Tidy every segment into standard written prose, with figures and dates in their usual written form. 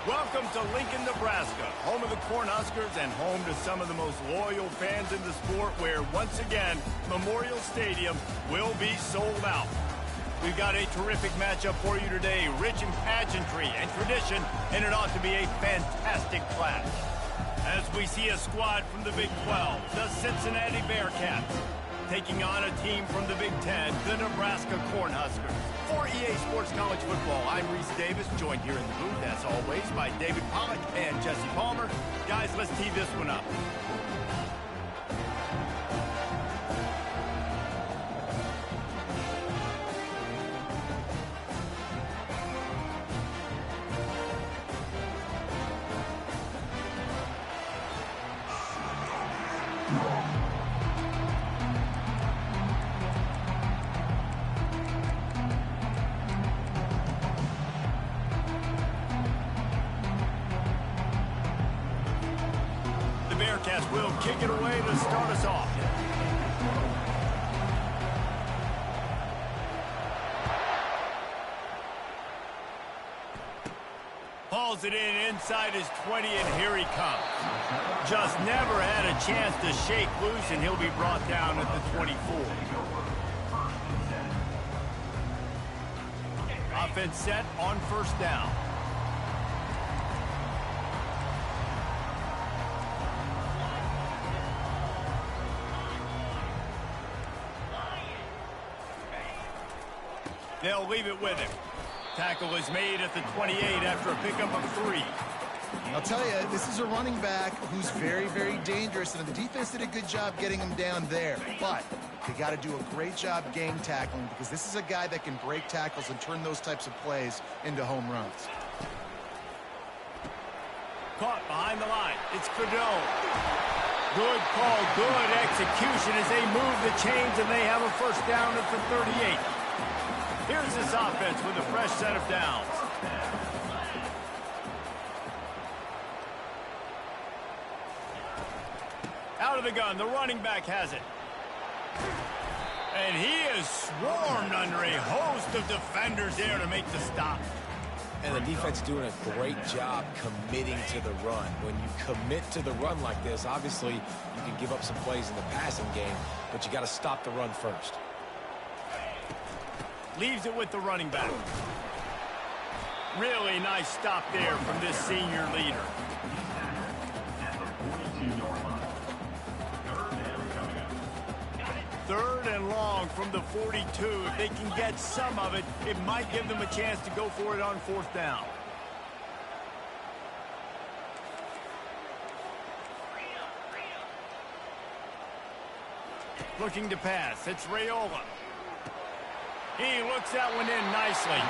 Welcome to Lincoln, Nebraska, home of the Cornhuskers and home to some of the most loyal fans in the sport where, once again, Memorial Stadium will be sold out. We've got a terrific matchup for you today, rich in pageantry and tradition, and it ought to be a fantastic clash. As we see a squad from the Big 12, the Cincinnati Bearcats, taking on a team from the Big 10, the Nebraska Cornhuskers. For EA Sports College Football, I'm Reese Davis, joined here in the booth, as always, by David Pollack and Jesse Palmer. Guys, let's tee this one up. The Bearcats will kick it away to start us off. Hauls it in inside his 20, and here he comes. Just never had a chance to shake loose, and he'll be brought down at the 24. Offense set on first down. They'll leave it with him. Tackle is made at the 28 after a pickup of 3. I'll tell you, this is a running back who's very, very dangerous, and the defense did a good job getting him down there. But they got to do a great job game tackling because this is a guy that can break tackles and turn those types of plays into home runs. Caught behind the line. It's Cadeau. Good call, good execution as they move the chains, and they have a first down at the 38. Here's this offense with a fresh set of downs. Out of the gun, the running back has it. And he is swarmed under a host of defenders there to make the stop. And the defense doing a great job committing to the run. When you commit to the run like this, obviously you can give up some plays in the passing game, but you got to stop the run first. Leaves it with the running back. Really nice stop there from this senior leader. Third and long from the 42. If they can get some of it, it might give them a chance to go for it on fourth down. Looking to pass. It's Raiola. He looks that one in nicely.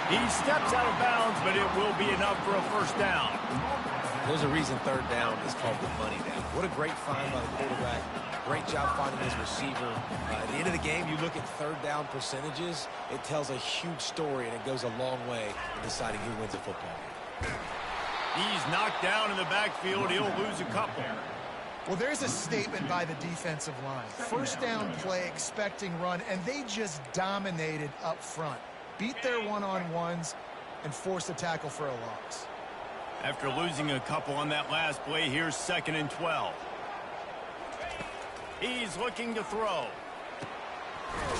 He steps out of bounds, but it will be enough for a first down. There's a reason third down is called the money down. What a great find by the quarterback. Great job finding his receiver. At the end of the game, you look at third down percentages, it tells a huge story, and it goes a long way in deciding who wins a football game. He's knocked down in the backfield. He'll lose a couple. Well, there's a statement by the defensive line. First down play, expecting run, and they just dominated up front. Beat their one-on-ones and forced a tackle for a loss. After losing a couple on that last play, here's 2nd and 12. He's looking to throw.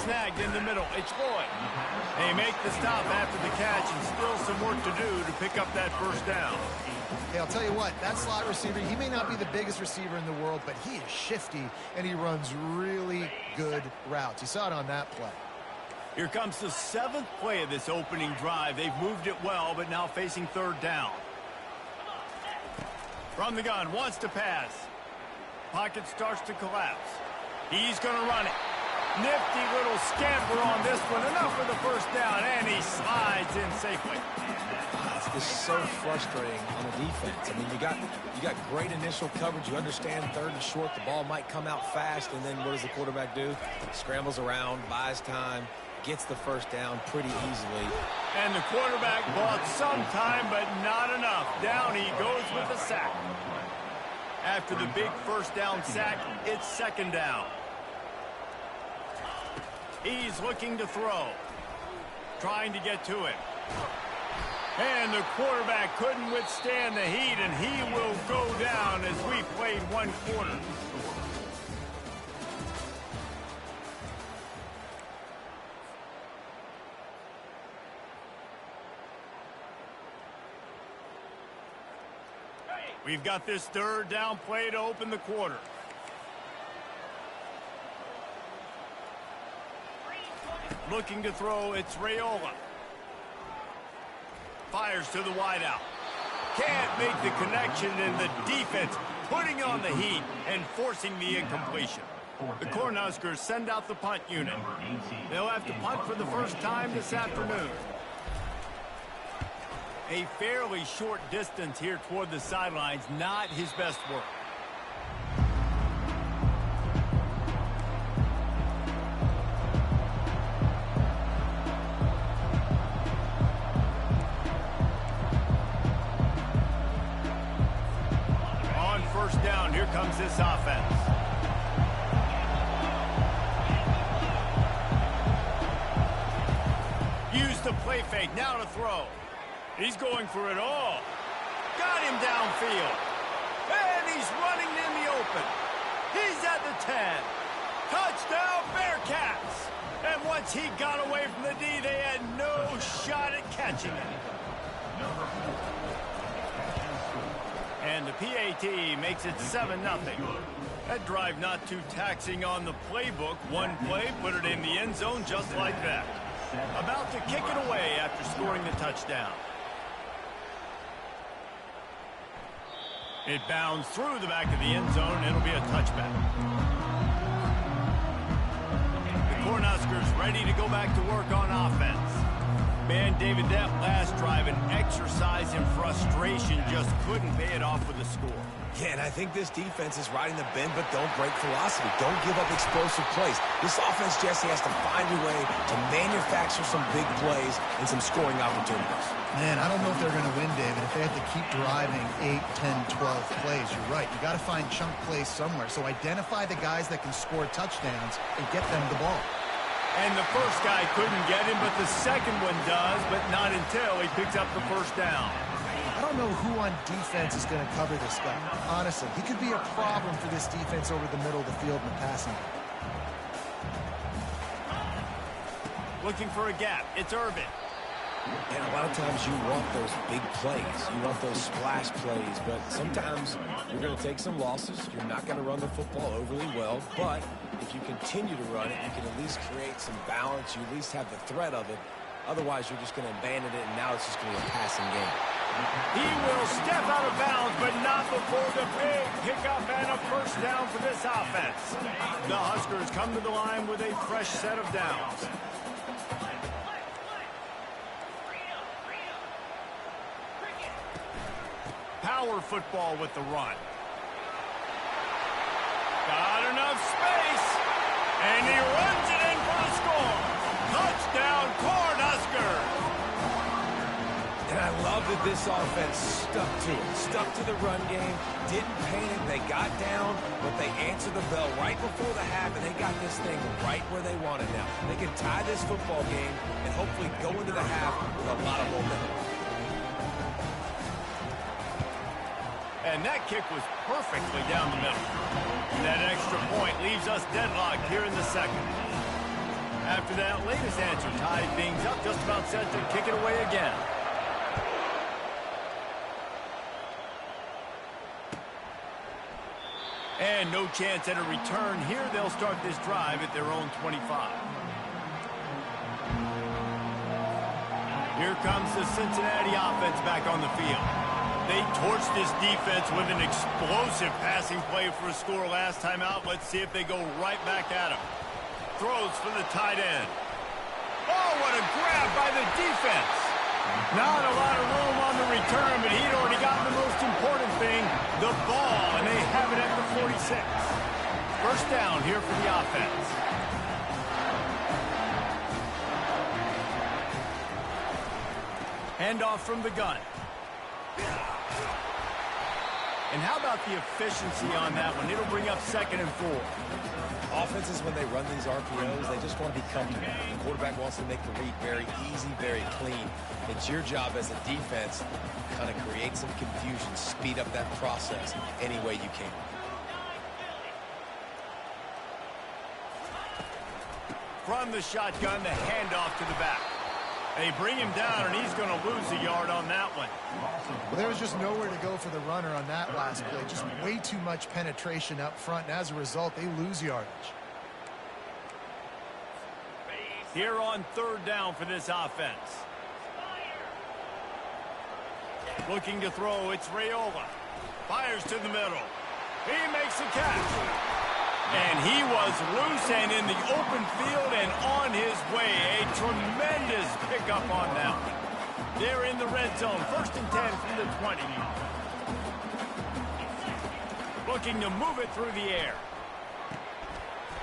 Snagged in the middle. It's Lloyd. They make the stop after the catch and still some work to do to pick up that first down. Hey, I'll tell you what, that slot receiver, he may not be the biggest receiver in the world, but he is shifty, and he runs really good routes. You saw it on that play. Here comes the 7th play of this opening drive. They've moved it well, but now facing third down. From the gun, wants to pass. Pocket starts to collapse. He's going to run it. Nifty little scamper on this one. Enough for the first down, and he slides in safely. It's just so frustrating on the defense. I mean, you got great initial coverage. You understand third and short, the ball might come out fast, and then what does the quarterback do? Scrambles around, buys time, gets the first down pretty easily. And the quarterback bought some time, but not enough. Down he goes with the sack. After the big first down sack, it's 2nd down. He's looking to throw. Trying to get to it. And the quarterback couldn't withstand the heat, and he will go down as we played one quarter. We've got this third down play to open the quarter. Looking to throw, it's Raiola. Fires to the wideout. Can't make the connection, and the defense putting on the heat and forcing the incompletion. The Cornhuskers send out the punt unit. They'll have to punt for the first time this afternoon. A fairly short distance here toward the sidelines, not his best work. On first down, here comes this offense. Use the play fake, now to throw. He's going for it all. Got him downfield. And he's running in the open. He's at the 10. Touchdown, Bearcats. And once he got away from the D, they had no shot at catching it. And the PAT makes it 7-0. That drive not too taxing on the playbook. One play, put it in the end zone just like that. About to kick it away after scoring the touchdown. It bounds through the back of the end zone, and it'll be a touchback. The Cornhuskers ready to go back to work on offense. Man, David, that last drive, an exercise in frustration, just couldn't pay it off with a score. Yeah, and I think this defense is riding the bend, but don't break philosophy. Don't give up explosive plays. This offense, Jesse, has to find a way to manufacture some big plays and some scoring opportunities. Man, I don't know if they're going to win, David, if they have to keep driving 8, 10, 12 plays. You're right. You got to find chunk plays somewhere. So identify the guys that can score touchdowns and get them the ball. And the first guy couldn't get him, but the second one does, but not until he picks up the first down. I don't know who on defense is going to cover this guy. Honestly, he could be a problem for this defense over the middle of the field in the passing game. Looking for a gap. It's Irvin. And a lot of times you want those big plays. You want those splash plays. But sometimes you're going to take some losses. You're not going to run the football overly well. But if you continue to run it, you can at least create some balance. You at least have the threat of it. Otherwise, you're just going to abandon it, and now it's just going to be a passing game. He will step out of bounds, but not before the big pickup and a first down for this offense. The Huskers come to the line with a fresh set of downs. Power football with the run. Got enough space, and he runs it in for the score. Touchdown, Cornhuskers. And I love that this offense stuck to it. Stuck to the run game, didn't panic. They got down, but they answered the bell right before the half, and they got this thing right where they want it now. They can tie this football game and hopefully go into the half with a lot of momentum. And that kick was perfectly down the middle. That extra point leaves us deadlocked here in the second. After that latest answer tied things up, just about set to kick it away again. And no chance at a return here. They'll start this drive at their own 25. Here comes the Cincinnati offense back on the field. They torched this defense with an explosive passing play for a score last time out. Let's see if they go right back at him. Throws for the tight end. Oh, what a grab by the defense. Not a lot of room on the return, but he'd already gotten the most important thing, the ball, and they have it at the 46. First down here for the offense. Handoff from the gun. And how about the efficiency on that one? It'll bring up 2nd and 4. Offenses, when they run these RPOs, they just want to be comfortable. The quarterback wants to make the read very easy, very clean. It's your job as a defense to kind of create some confusion, speed up that process any way you can. From the shotgun, the handoff to the back. They bring him down, and he's going to lose a yard on that one. Well, there was just nowhere to go for the runner on that last play. Just way too much penetration up front, and as a result, they lose yardage. Here on 3rd down for this offense. Looking to throw, it's Raiola. Fires to the middle. He makes a catch. And he was loose and in the open field and on his way. A tremendous pickup on that one. They're in the red zone. 1st and 10 from the 20. Looking to move it through the air.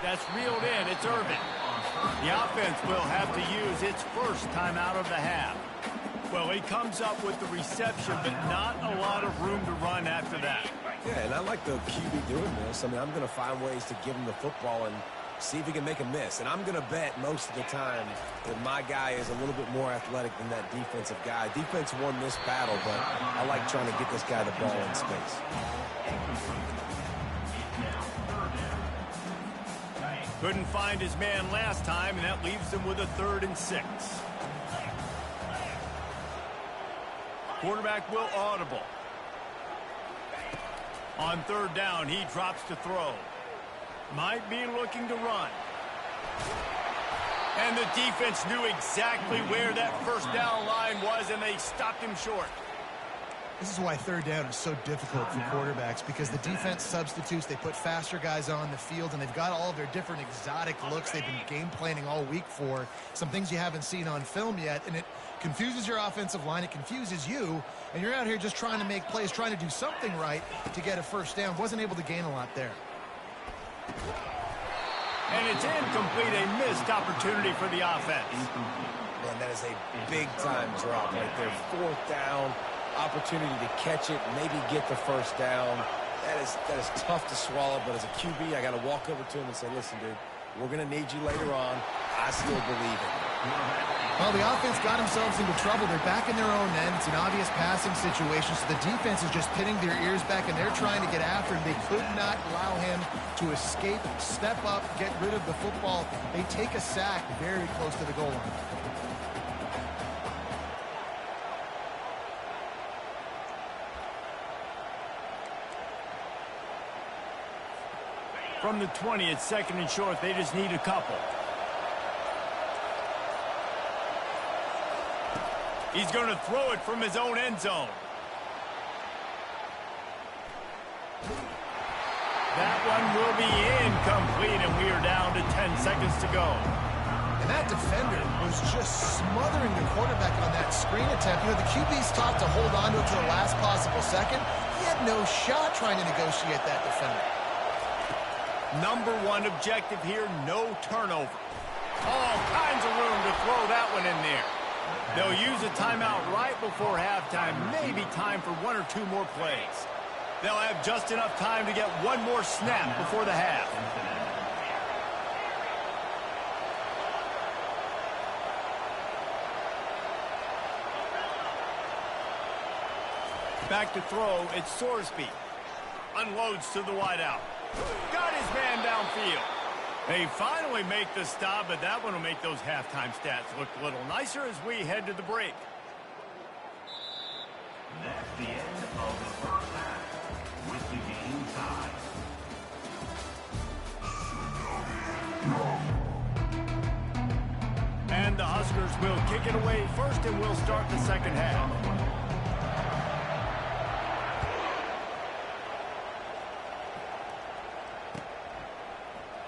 That's reeled in. It's Irvin. The offense will have to use its first timeout of the half. Well, he comes up with the reception, but not a lot of room to run after that. Yeah, and I like the QB doing this. I mean, I'm going to find ways to give him the football and see if he can make a miss. And I'm going to bet most of the time that my guy is a little bit more athletic than that defensive guy. Defense won this battle, but I like trying to get this guy the ball in space. Couldn't find his man last time, and that leaves him with a 3rd and 6. Quarterback will audible. On 3rd down, he drops to throw. Might be looking to run. And the defense knew exactly where that 1st down line was, and they stopped him short. This is why 3rd down is so difficult for quarterbacks, because the defense substitutes, they put faster guys on the field, and they've got all of their different exotic looks they've been game planning all week for, some things you haven't seen on film yet, and it confuses your offensive line, it confuses you, and you're out here just trying to make plays, trying to do something right to get a 1st down. Wasn't able to gain a lot there. And it's incomplete, a missed opportunity for the offense. Man, that is a big-time drop right there. 4th down. Opportunity to catch it, maybe get the 1st down. That is tough to swallow, but as a QB, I got to walk over to him and say, listen, dude, we're going to need you later on. I still believe it. Well, the offense got themselves into trouble. They're back in their own end. It's an obvious passing situation, so the defense is just pinning their ears back, and they're trying to get after him. They could not allow him to escape, step up, get rid of the football. They take a sack very close to the goal line. From the 20, it's 2nd and short. They just need a couple. He's going to throw it from his own end zone. That one will be incomplete, and we are down to 10 seconds to go. And that defender was just smothering the quarterback on that screen attempt. You know, the QB's taught to hold on to it to the last possible second. He had no shot trying to negotiate that defender. Number 1 objective here, no turnover. All kinds of room to throw that one in there. They'll use a timeout right before halftime, maybe time for 1 or 2 more plays. They'll have just enough time to get 1 more snap before the half. Back to throw, it's Sorsby. Unloads to the wideout. Got his man downfield. They finally make the stop, but that one will make those halftime stats look a little nicer as we head to the break. That's the end of the 1st half with the game tied. And the Huskers will kick it away first, and we'll start the 2nd half.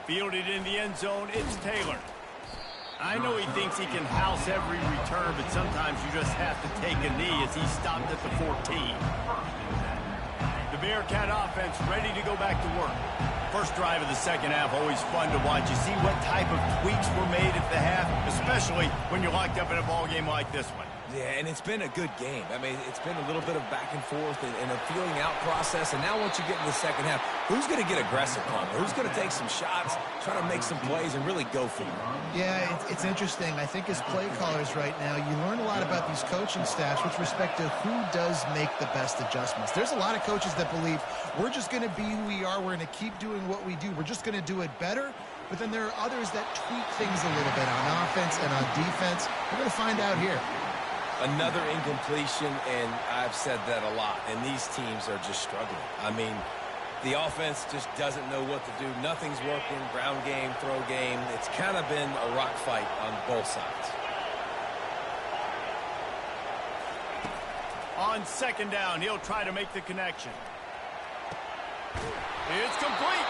Fielded in the end zone, it's Taylor. I know he thinks he can house every return, but sometimes you just have to take a knee as he stopped at the 14. The Bearcat offense ready to go back to work. First drive of the 2nd half, always fun to watch. You see what type of tweaks were made at the half, especially when you're locked up in a ball game like this one. Yeah, and it's been a good game. I mean, it's been a little bit of back and forth and a feeling out process. And now once you get in the second half, who's going to get aggressive, Palmer? Who's going to take some shots, try to make some plays, and really go for it? Yeah, it's interesting. I think as play callers right now, you learn a lot about these coaching staffs with respect to who does make the best adjustments. There's a lot of coaches that believe we're just going to be who we are. We're going to keep doing what we do. We're just going to do it better. But then there are others that tweak things a little bit on offense and on defense. We're going to find out here. Another incompletion, and I've said that a lot, and these teams are just struggling. I mean, the offense just doesn't know what to do. Nothing's working, ground game, throw game. It's kind of been a rock fight on both sides. On second down, he'll try to make the connection. It's complete.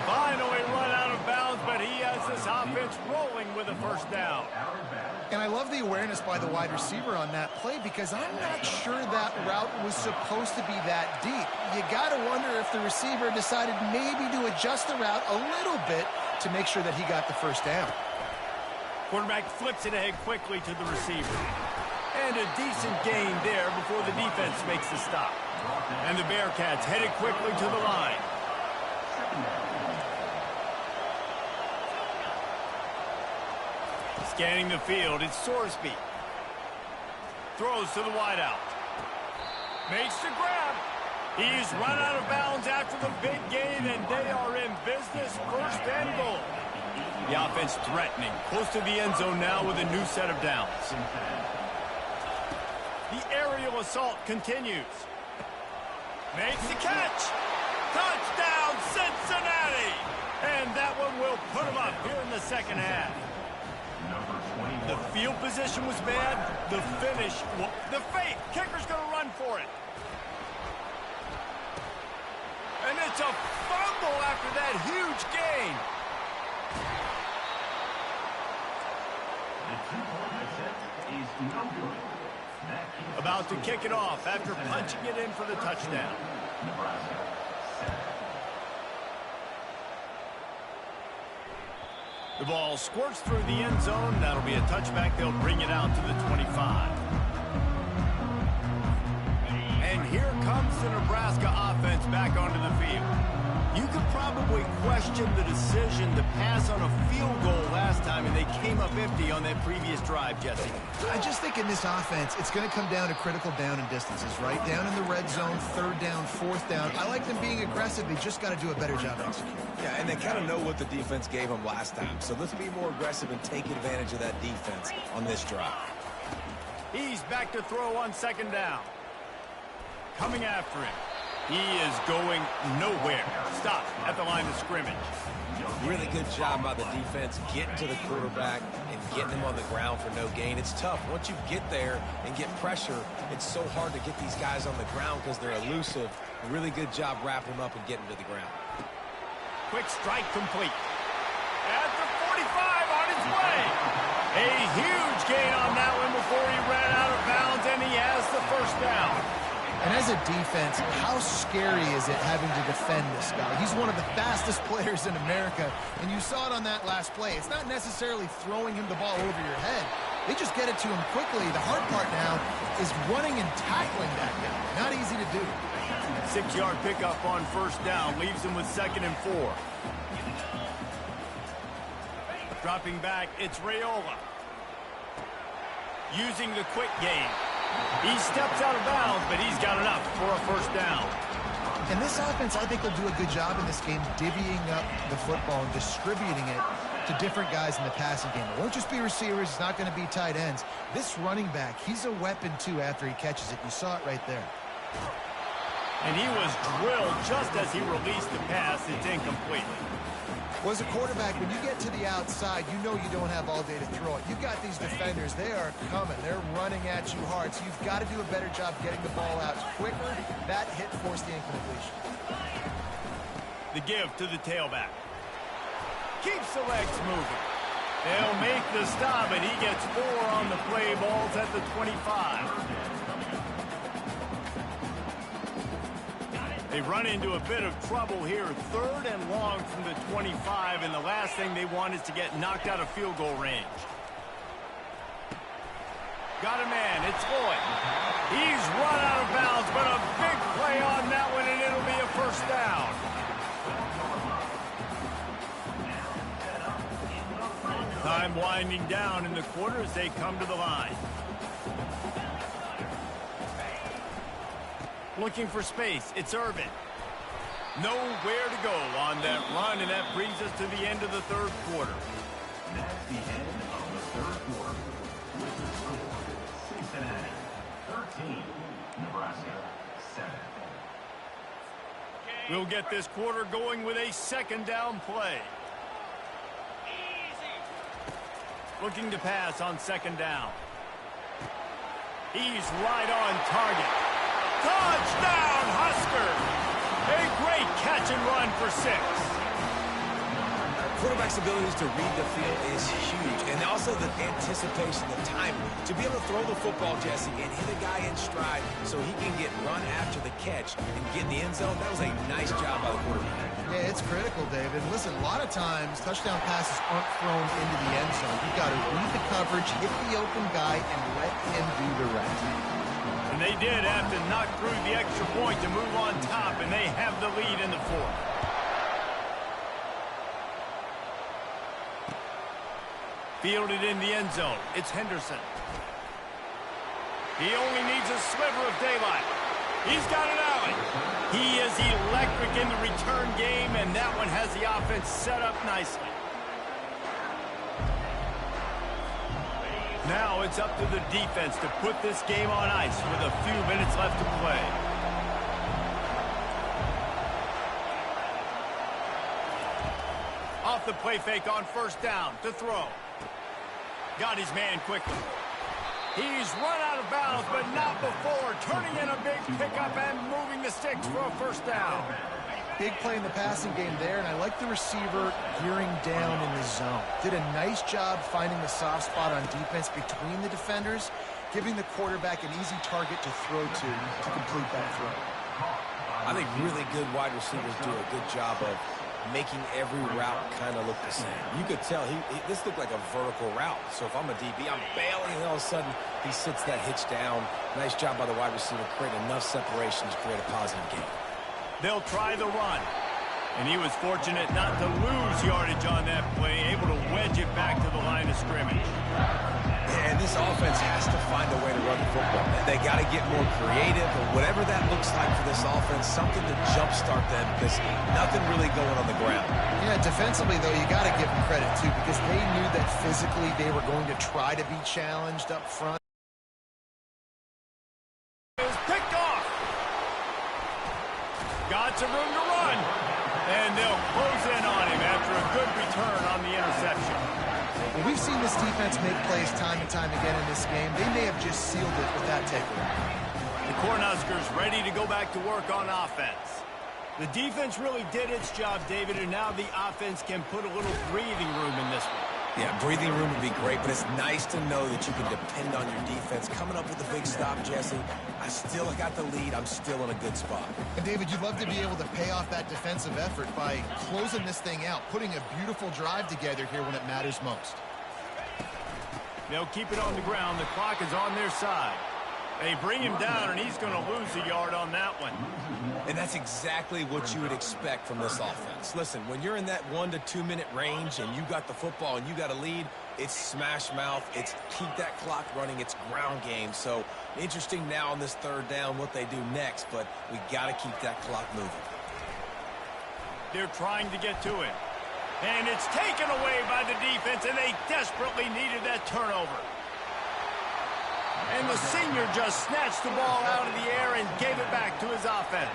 Finally run out of bounds, but he has this offense rolling with a first down. And I love the awareness by the wide receiver on that play because I'm not sure that route was supposed to be that deep. You got to wonder if the receiver decided maybe to adjust the route a little bit to make sure that he got the first down. Quarterback flips it ahead quickly to the receiver. And a decent gain there before the defense makes the stop. And the Bearcats headed quickly to the line. Scanning the field, it's Sorsby. Throws to the wideout. Makes the grab. He's run out of bounds after the big gain, and they are in business. First and goal. The offense threatening. Close to the end zone now with a new set of downs. The aerial assault continues. Makes the catch. Touchdown, Cincinnati! And that one will put them up here in the second half. The field position was bad. The finish, the fake. Kicker's going to run for it. And it's a fumble after that huge gain. About to kick it off after punching it in for the touchdown. The ball squirts through the end zone. That'll be a touchback. They'll bring it out to the 25. And here comes the Nebraska offense back onto the field. You could probably question the decision to pass on a field goal last time, and they came up empty on that previous drive, Jesse. I just think in this offense, it's going to come down to critical down and distances, right? Down in the red zone, third down, fourth down. I like them being aggressive. They just got to do a better job executing. Yeah, and they kind of know what the defense gave them last time. So let's be more aggressive and take advantage of that defense on this drive. He's back to throw on second down. Coming after him. He is going nowhere. Stop at the line of scrimmage. Really good job by the defense getting to the quarterback and getting him on the ground for no gain. It's tough. Once you get there and get pressure, it's so hard to get these guys on the ground because they're elusive. Really good job wrapping them up and getting to the ground. Quick strike complete. At the 45 on his way. A huge gain on that one before he ran out of bounds, and he has the first down. And as a defense, how scary is it having to defend this guy? He's one of the fastest players in America, and you saw it on that last play. It's not necessarily throwing him the ball over your head. They just get it to him quickly. The hard part now is running and tackling that guy. Not easy to do. 6-yard pickup on first down leaves him with 2nd and 4. Dropping back, it's Raiola. Using the quick game. He steps out of bounds, but he's got enough for a first down. And this offense, I think, will do a good job in this game divvying up the football and distributing it to different guys in the passing game. It won't just be receivers. It's not going to be tight ends. This running back, he's a weapon, too, after he catches it. You saw it right there. And he was drilled just as he released the pass. It's incomplete. Well, as a quarterback, when you get to the outside, you know you don't have all day to throw it. You've got these defenders. They are coming. They're running at you hard. So you've got to do a better job getting the ball out quicker. That hit forced the incompletion. The give to the tailback. Keeps the legs moving. They'll make the stop, and he gets 4 on the play. Balls at the 25. They run into a bit of trouble here. 3rd and long from the 25, and the last thing they want is to get knocked out of field goal range. got a man. It's Lloyd. He's run out of bounds, but a big play on that one, and it'll be a first down. Time winding down in the quarter as they come to the line. Looking for space. It's Irvin. Nowhere to go on that run, and that brings us to the end of the third quarter. That's the end of the third quarter. With the score, Cincinnati 13, Nebraska 7. We'll get this quarter going with a second down play. Looking to pass on second down. He's right on target. Touchdown, Huskers! A great catch and run for 6. Quarterback's abilities to read the field is huge, and also the anticipation, the timing. To be able to throw the football, Jesse, and hit a guy in stride so he can get run after the catch and get in the end zone, that was a nice job by the quarterback. Yeah, it's critical, David. Listen, a lot of times touchdown passes aren't thrown into the end zone. You've got to read the coverage, hit the open guy, and let him do the rest. And they did have to knock through the extra point to move on top, and they have the lead in the fourth. Fielded in the end zone. It's Henderson. He only needs a sliver of daylight. He's got an alley. He is electric in the return game, and that one has the offense set up nicely. Now it's up to the defense to put this game on ice with a few minutes left to play. Off the play fake on first down to throw. Got his man quickly. He's run out of bounds, but not before turning in a big pickup and moving the sticks for a first down. Big play in the passing game there, and I like the receiver gearing down in the zone. Did a nice job finding the soft spot on defense between the defenders, giving the quarterback an easy target to throw to complete that throw. I think really good wide receivers do a good job of making every route kind of look the same. You could tell this looked like a vertical route. So if I'm a DB, I'm bailing, and all of a sudden he sits that hitch down. Nice job by the wide receiver, creating enough separation to create a positive game. They'll try the run. And he was fortunate not to lose yardage on that play, able to wedge it back to the line of scrimmage. And this offense has to find a way to run the football. They got to get more creative, or whatever that looks like for this offense, something to jumpstart them, because nothing really going on the ground. Yeah, defensively, though, you got to give them credit, too, because they knew that physically they were going to try to be challenged up front. Picked off. Got some room to run. And they'll close in on him after a good return on the interception. Well, we've seen this defense make plays time and time again in this game. They may have just sealed it with that takeaway. The Cornhuskers ready to go back to work on offense. The defense really did its job, David, and now the offense can put a little breathing room in this one. Yeah, breathing room would be great, but it's nice to know that you can depend on your defense. Coming up with a big stop, Jesse, I still got the lead. I'm still in a good spot. And, David, you'd love to be able to pay off that defensive effort by closing this thing out, putting a beautiful drive together here when it matters most. They'll keep it on the ground. The clock is on their side. They bring him down, and he's going to lose a yard on that one. And that's exactly what you would expect from this offense. Listen, when you're in that 1 to 2 minute range and you got the football and you got a lead, it's smash mouth. It's keep that clock running. It's ground game. So interesting now on this third down what they do next, but we got to keep that clock moving. They're trying to get to him. And it's taken away by the defense, and they desperately needed that turnover. And the senior just snatched the ball out of the air and gave it back to his offense.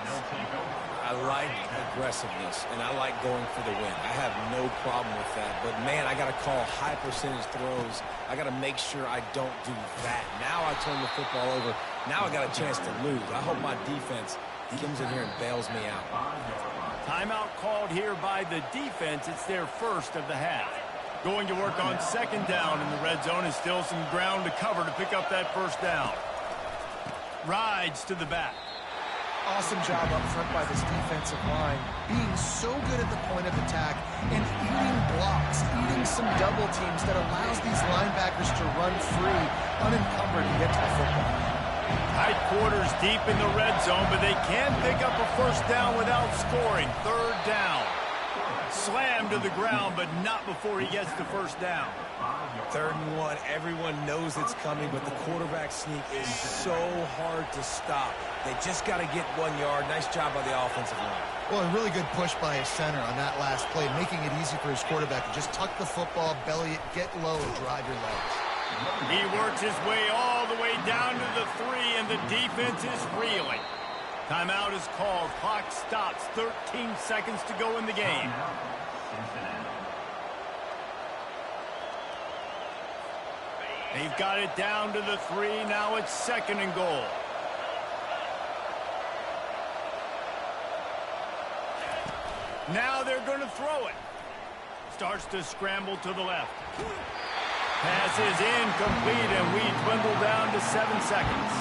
I like aggressiveness, and I like going for the win. I have no problem with that. But, man, I got to call high percentage throws. I got to make sure I don't do that. Now I turn the football over. Now I got a chance to lose. I hope my defense comes in here and bails me out. Timeout called here by the defense. It's their first of the half. Going to work on second down in the red zone, and still some ground to cover to pick up that first down. Rides to the back. Awesome job up front by this defensive line, being so good at the point of attack and eating blocks, eating some double teams that allows these linebackers to run free, unencumbered, and get to the football. Tight quarters deep in the red zone, but they can pick up a first down without scoring. Third down. Slammed to the ground, but not before he gets the first down. 3rd and 1. Everyone knows it's coming, but the quarterback sneak is so hard to stop. They just got to get 1 yard. Nice job by the offensive line. Well, a really good push by his center on that last play, making it easy for his quarterback to just tuck the football, belly it, get low, and drive your legs. He works his way all the way down to the 3, and the defense is reeling. Timeout is called. Clock stops. 13 seconds to go in the game. They've got it down to the 3. Now it's 2nd and goal. Now they're going to throw it. Starts to scramble to the left. Pass is incomplete, and we dwindle down to 7 seconds.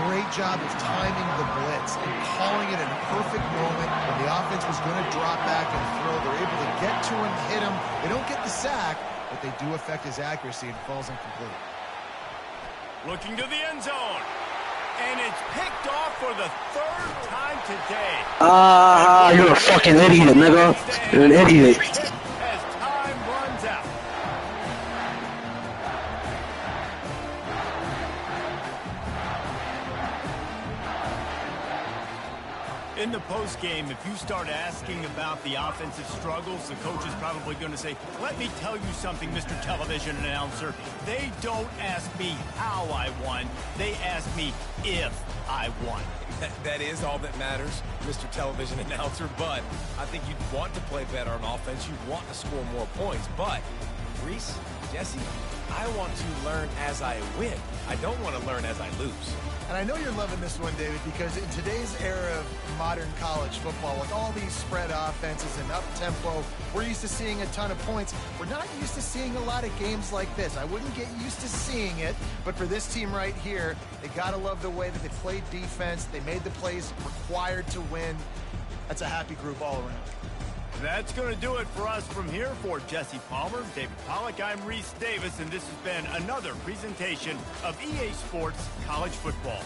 Great job of timing the blitz and calling it at a perfect moment when the offense was going to drop back and throw. They're able to get to him, hit him. They don't get the sack, but they do affect his accuracy and falls incomplete. Looking to the end zone. And it's picked off for the 3rd time today. You're a fucking idiot, nigga. You're an idiot. As time runs out. In the postgame, if you start asking about the offensive struggles, the coach is probably going to say, let me tell you something, Mr. Television Announcer. They don't ask me how I won. They ask me if I won. That is all that matters, Mr. Television Announcer, but I think you'd want to play better on offense. You want to score more points, but Reese, Jesse, I want to learn as I win. I don't want to learn as I lose. And I know you're loving this one, David, because in today's era of modern college football, with all these spread offenses and up-tempo, we're used to seeing a ton of points. We're not used to seeing a lot of games like this. I wouldn't get used to seeing it, but for this team right here, they got to love the way that they played defense. They made the plays required to win. That's a happy group all around. That's going to do it for us from here. For Jesse Palmer, David Pollack, I'm Reese Davis, and this has been another presentation of EA Sports College Football.